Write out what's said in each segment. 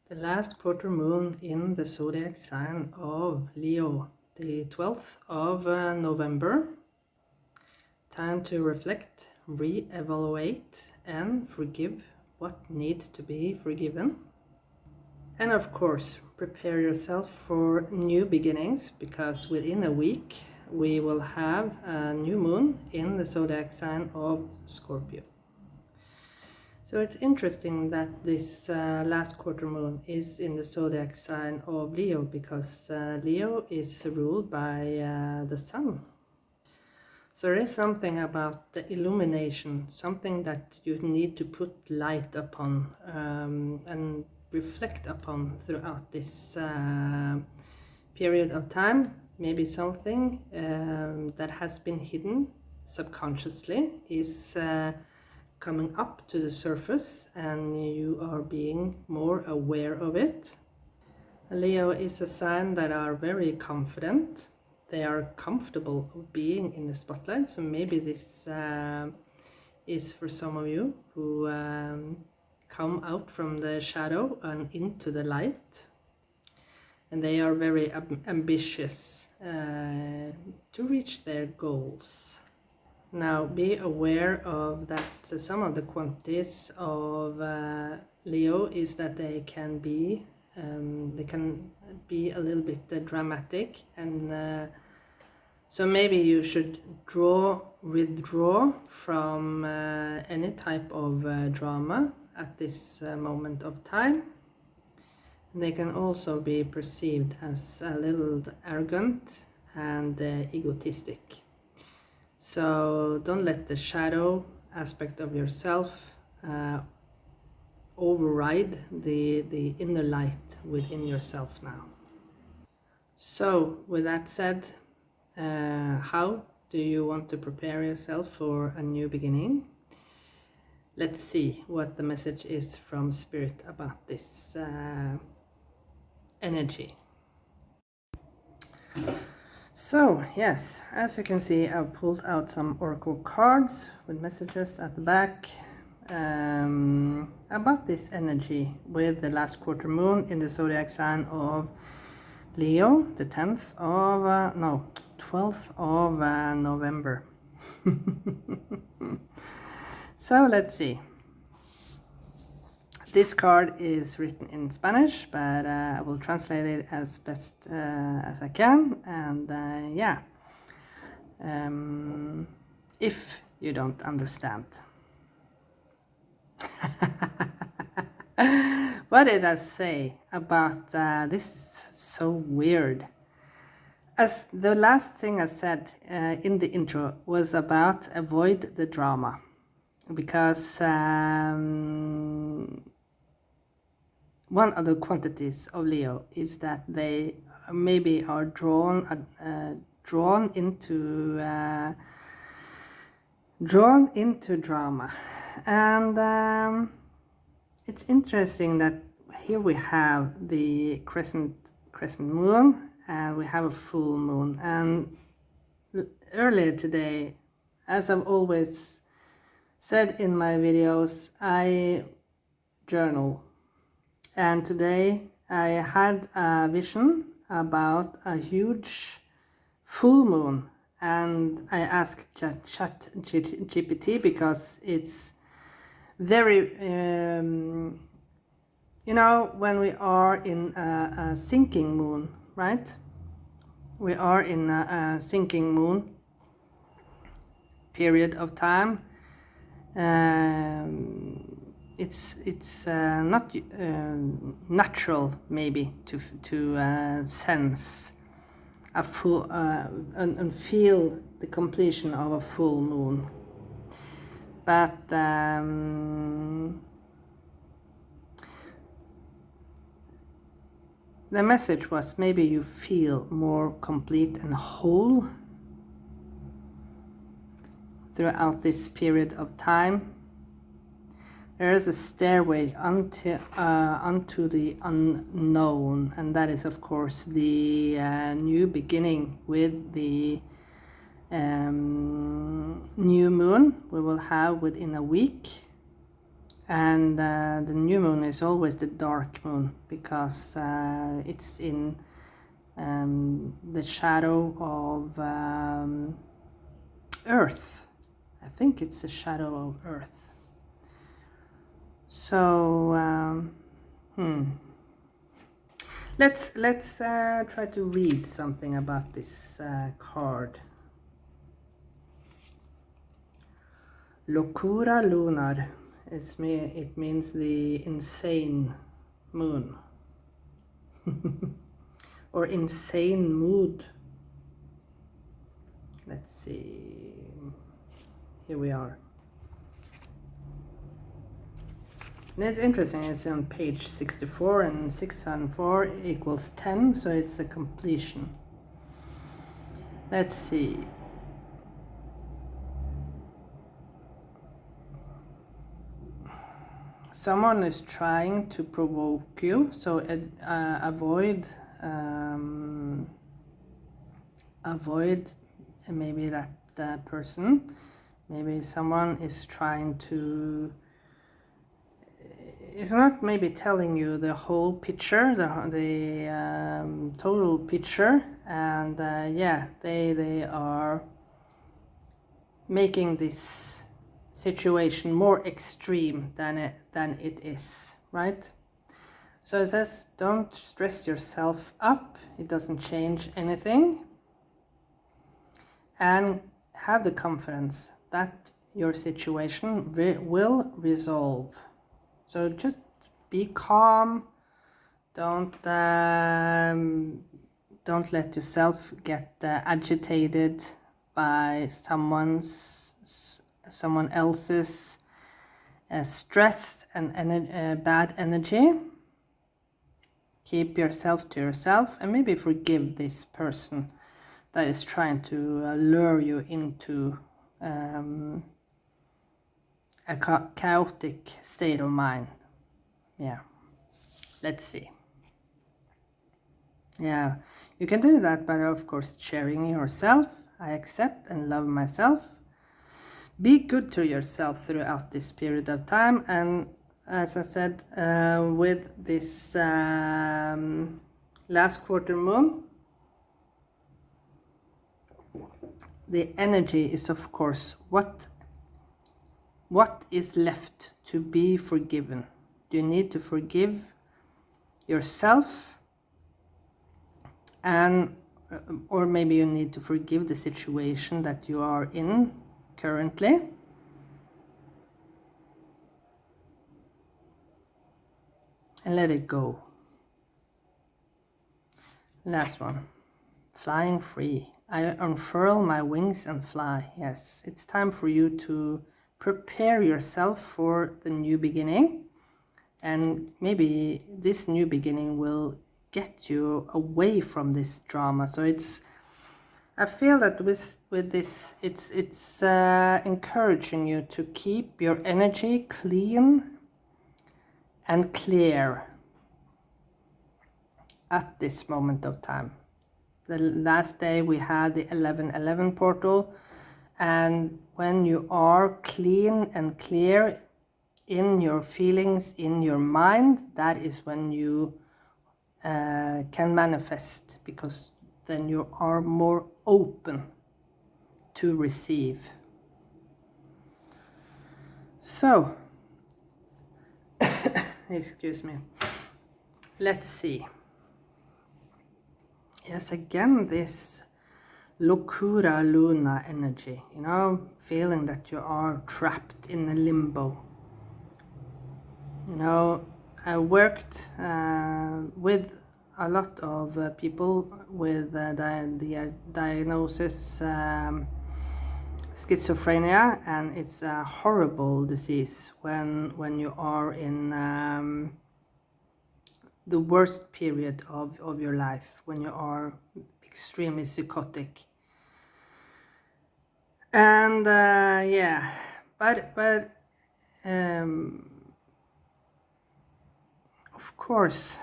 The last quarter moon in the zodiac sign of Leo, the 12th of November. Time to reflect, re-evaluate and forgive what needs to be forgiven. And of course, prepare yourself for new beginnings, because within a week we will have a new moon in the zodiac sign of Scorpio. So it's interesting that this last quarter moon is in the zodiac sign of Leo, because Leo is ruled by the sun. So there is something about the illumination, something that you need to put light upon and reflect upon throughout this period of time. Maybe something that has been hidden subconsciously is coming up to the surface, and you are being more aware of it. Leo is a sign that are very confident. They are comfortable of being in the spotlight. So maybe this is for some of you who come out from the shadow and into the light. And they are very ambitious to reach their goals. Now, be aware of that some of the qualities of Leo is that they can be a little bit dramatic, and so maybe you should withdraw from any type of drama at this moment of time. And they can also be perceived as a little arrogant and egotistic. So don't let the shadow aspect of yourself override the inner light within yourself now. So with that said, how do you want to prepare yourself for a new beginning? Let's see what the message is from Spirit about this energy. So yes, as you can see, I've pulled out some oracle cards with messages at the back about this energy with the last quarter moon in the zodiac sign of Leo, the 12th of November. So let's see. This card is written in Spanish, but I will translate it as best as I can. And if you don't understand. What did I say about this? Is so weird. As the last thing I said in the intro was about avoid the drama, because one of the qualities of Leo is that they maybe are drawn into drama, and it's interesting that here we have the crescent moon and we have a full moon. And earlier today, as I've always said in my videos, I journal. And today I had a vision about a huge full moon, and I asked ChatGPT because it's very, when we are in a sinking moon, right? We are in a sinking moon period of time. It's not natural maybe to sense a full and feel the completion of a full moon, but the message was maybe you feel more complete and whole throughout this period of time. There is a stairway onto the unknown, and that is of course the new beginning with the new moon we will have within a week. And the new moon is always the dark moon because it's in the shadow of Earth. I think it's the shadow of Earth. So let's try to read something about this card. Locura lunar. It means the insane moon. Or insane mood. Let's see. Here we are. And it's interesting, it's on page 64, and 6 and 4 equals 10, so it's a completion. Let's see. Someone is trying to provoke you, so avoid maybe that person. Maybe someone is trying to, it's not maybe telling you the whole picture, the total picture, and yeah, they are making this situation more extreme than it is, right? So it says, don't stress yourself up, it doesn't change anything, and have the confidence that your situation will resolve. So just be calm, don't let yourself get agitated by someone else's stress and bad energy. Keep yourself to yourself, and maybe forgive this person that is trying to lure you into a chaotic state of mind. Yeah, let's see. Yeah, you can do that by, of course, cheering yourself. I accept and love myself. Be good to yourself throughout this period of time. And as I said, with this last quarter moon, the energy is, of course, what is left to be forgiven. You need to forgive yourself, and or maybe you need to forgive the situation that you are in currently. And let it go. Last one. Flying free. I unfurl my wings and fly. Yes, it's time for you to prepare yourself for the new beginning. And maybe this new beginning will get you away from this drama. So I feel that with this, it's encouraging you to keep your energy clean and clear at this moment of time. The last day we had the 1111 portal, and when you are clean and clear in your feelings, in your mind, that is when you can manifest, because then you are more open to receive. So excuse me, let's see. Yes, again, this locura luna energy, you know, feeling that you are trapped in a limbo. You know, I worked with a lot of people with the diagnosis schizophrenia, and it's a horrible disease when you are in the worst period of your life, when you are extremely psychotic. And yeah, but of course,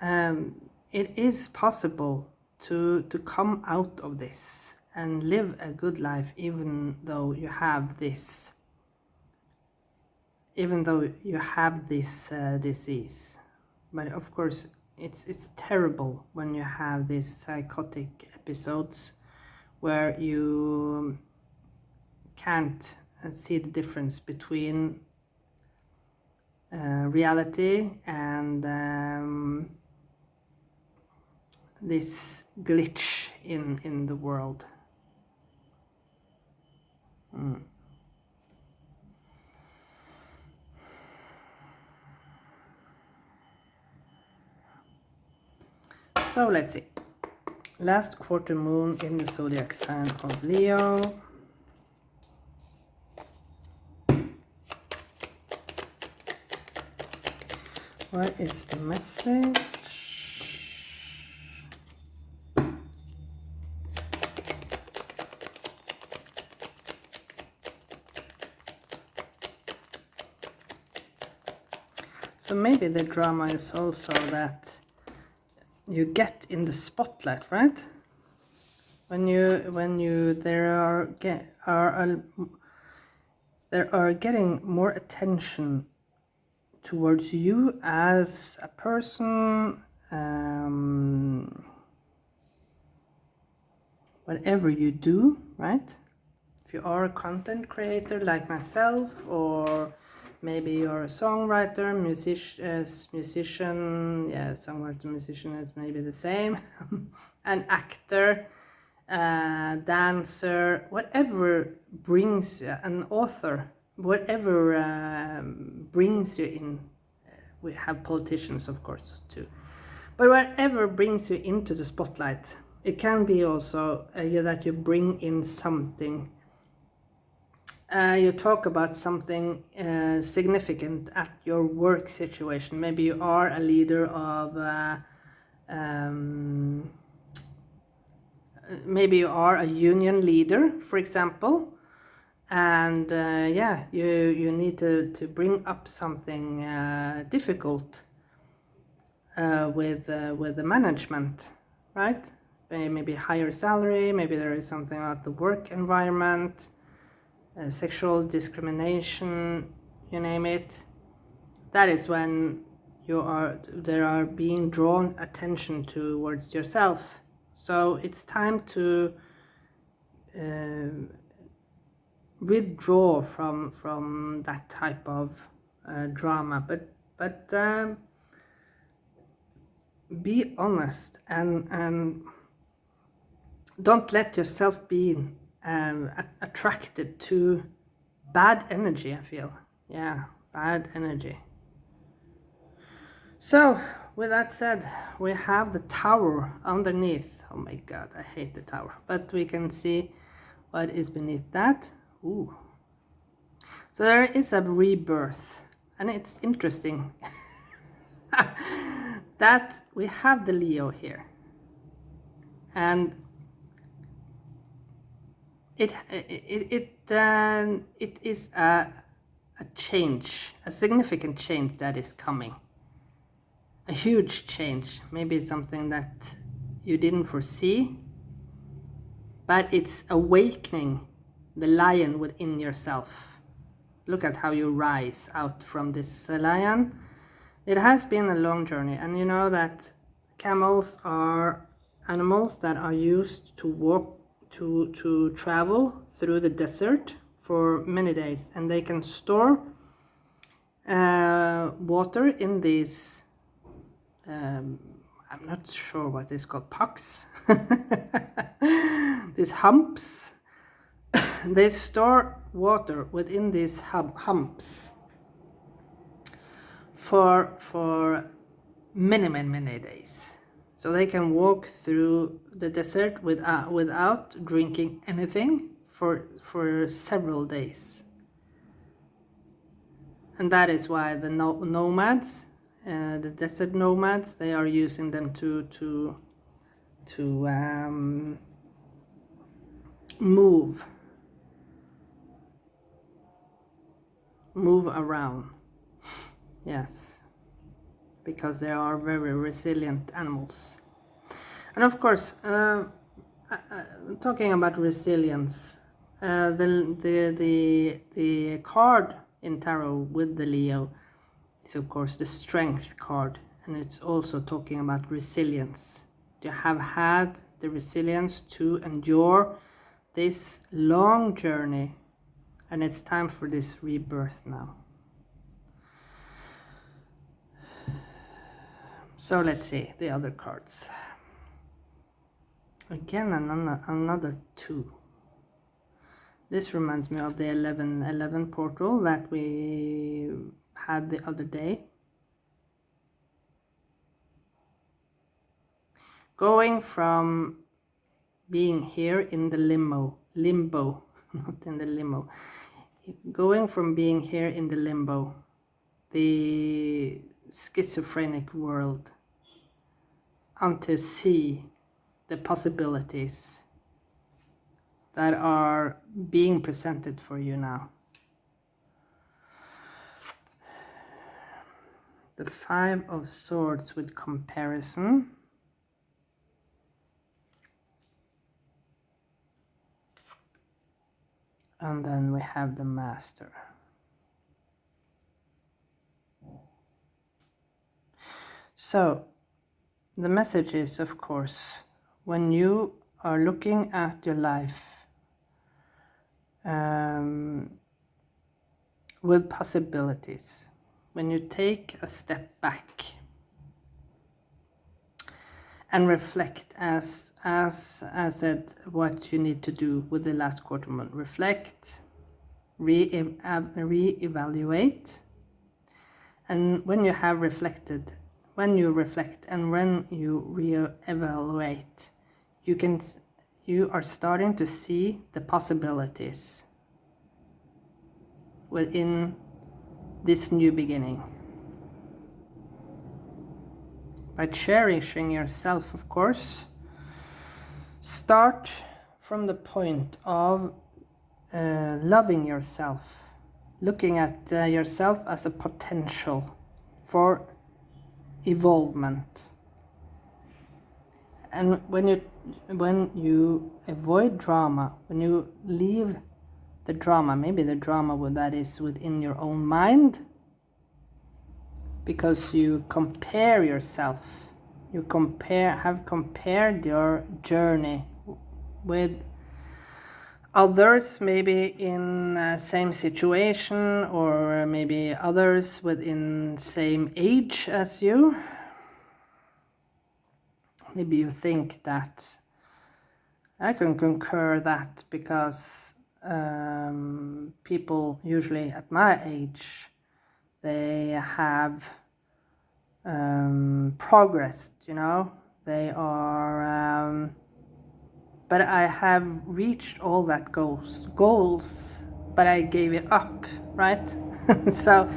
it is possible to come out of this and live a good life, even though you have this even though you have this disease. But of course, it's terrible when you have these psychotic episodes where you can't see the difference between reality and this glitch in the world. So let's see. Last quarter moon in the zodiac sign of Leo. What is the message? So maybe the drama is also that you get in the spotlight, right? There are getting more attention towards you as a person, whatever you do, right? If you are a content creator like myself, or maybe you're a songwriter, musician, yeah, songwriter, musician is maybe the same, an actor, dancer, whatever brings you, an author, whatever brings you in. We have politicians, of course, too. But whatever brings you into the spotlight, it can be also that you bring in something. You talk about something significant at your work situation. Maybe you are a leader of, maybe you are a union leader, for example, and yeah, you need to bring up something difficult with the management, right? Maybe higher salary, maybe there is something about the work environment, sexual discrimination, you name it. That is when there are being drawn attention towards yourself. So it's time to withdraw from that type of drama, but be honest and don't let yourself be attracted to bad energy. I feel, yeah, bad energy. So with that said, we have the tower underneath. Oh my god, I hate the tower, but we can see what is beneath that. Ooh, so there is a rebirth, and it's interesting that we have the Leo here, and it is a change, a significant change that is coming, a huge change. Maybe it's something that you didn't foresee, but it's awakening the lion within yourself. Look at how you rise out from this lion. It has been a long journey, and you know that camels are animals that are used to walk, to travel through the desert for many days, and they can store water in these I'm not sure what it's called, pucks, these humps. They store water within these humps for many days. So they can walk through the desert without drinking anything for several days. And that is why the nomads, the desert nomads, they are using them to move around. Yes, because they are very resilient animals. And of course, talking about resilience, the card in tarot with the Leo is of course the Strength card, and it's also talking about resilience. You have had the resilience to endure this long journey, and it's time for this rebirth now. So let's see the other cards. Again, another 2. This reminds me of the 1111 portal that we had the other day. Going from being here in the limbo, not in the limo. Going from being here in the limbo, the schizophrenic world, onto see the possibilities that are being presented for you now. The 5 of Swords with comparison. And then we have the Master. So the message is, of course, when you are looking at your life with possibilities, when you take a step back and reflect, as I said, what you need to do with the last quarter moon. Reflect, reevaluate, and when you have reflected, when you reflect and when you reevaluate, you are starting to see the possibilities within this new beginning. By cherishing yourself, of course, start from the point of loving yourself, looking at yourself as a potential for evolvement. And when you avoid drama, when you leave the drama, maybe the drama that is within your own mind, because you compare yourself, you have compared your journey with others, maybe in same situation, or maybe others within same age as you. Maybe you think that I can concur that because people usually at my age, they have progressed, you know, they are but I have reached all that goals, but I gave it up, right? So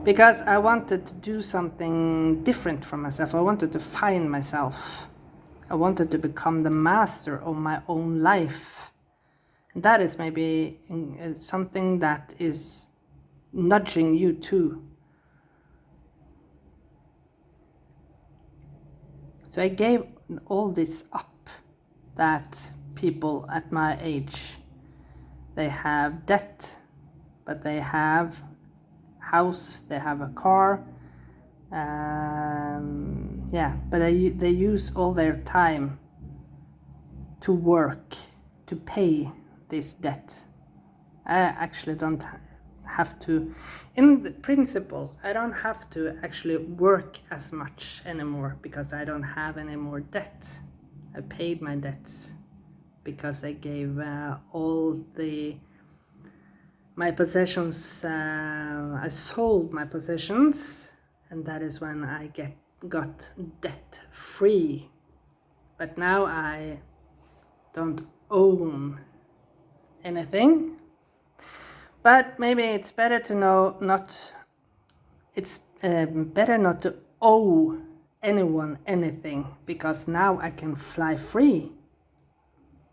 because I wanted to do something different for myself, I wanted to find myself, I wanted to become the master of my own life. And that is maybe something that is nudging you too. So I gave all this up, that people at my age, they have debt, but they have house, they have a car, yeah, but they use all their time to work to pay this debt. I actually don't have to, in the principle, I don't have to actually work as much anymore because I don't have any more debt. I paid my debts because I gave all my possessions, I sold my possessions, and that is when I got debt free. But now I don't own anything. But maybe it's better to know it's better not to owe anyone anything, because now I can fly free,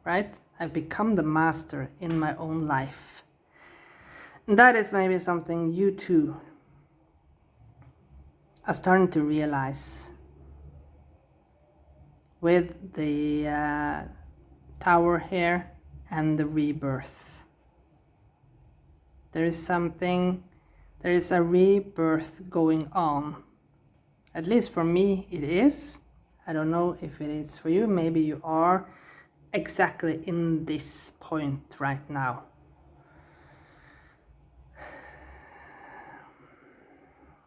right? I've become the master in my own life. And that is maybe something you too are starting to realize with the tower here and the rebirth. There is something There is a rebirth going on. At least for me it is. I don't know if it is for you. Maybe you are exactly in this point right now.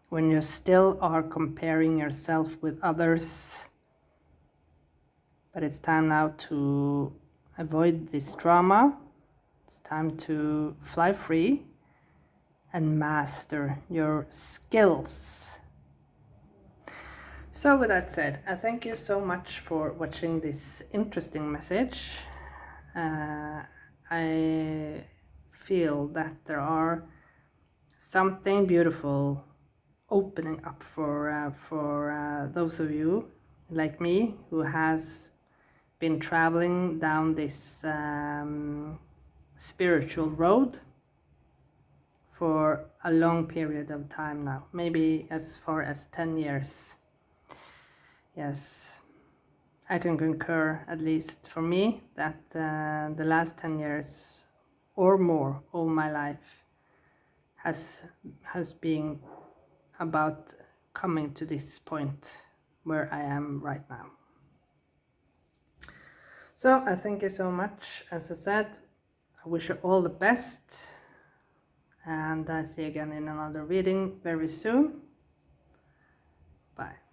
When you still are comparing yourself with others. But it's time now to avoid this drama. It's time to fly free and master your skills. So with that said, I thank you so much for watching this interesting message. I feel that there are something beautiful opening up for those of you like me who has been traveling down this spiritual road for a long period of time now, maybe as far as 10 years. Yes, I can concur, at least for me, that the last 10 years or more all my life has been about coming to this point where I am right now. So I thank you so much. As I said, I wish you all the best, and I see you again in another reading very soon. Bye.